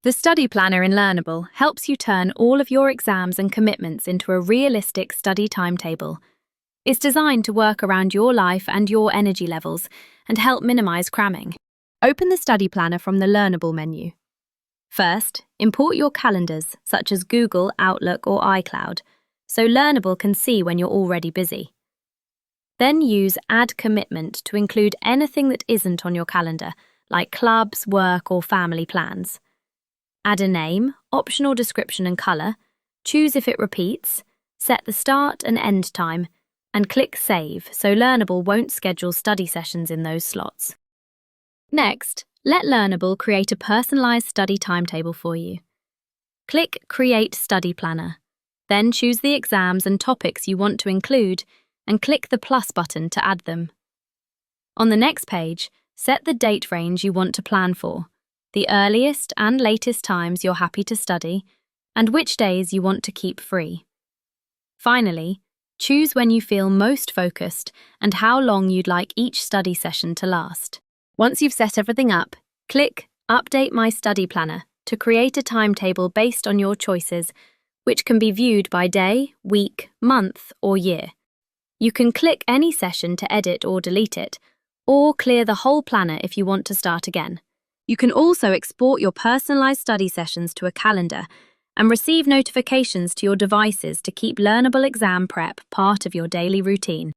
The Study Planner in Lernabl helps you turn all of your exams and commitments into a realistic study timetable. It's designed to work around your life and your energy levels and help minimize cramming. Open the Study Planner from the Lernabl menu. First, import your calendars, such as Google, Outlook, or iCloud, so Lernabl can see when you're already busy. Then use Add Commitment to include anything that isn't on your calendar, like clubs, work, or family plans. Add a name, optional description and colour, choose if it repeats, set the start and end time, and click Save so Lernabl won't schedule study sessions in those slots. Next, let Lernabl create a personalised study timetable for you. Click Create Study Planner, then choose the exams and topics you want to include and click the plus button to add them. On the next page, set the date range you want to plan for, the earliest and latest times you're happy to study, and which days you want to keep free. Finally, choose when you feel most focused and how long you'd like each study session to last. Once you've set everything up, click Update My Study Planner to create a timetable based on your choices, which can be viewed by day, week, month, or year. You can click any session to edit or delete it, or clear the whole planner if you want to start again. You can also export your personalised study sessions to a calendar and receive notifications to your devices to keep Lernabl exam prep part of your daily routine.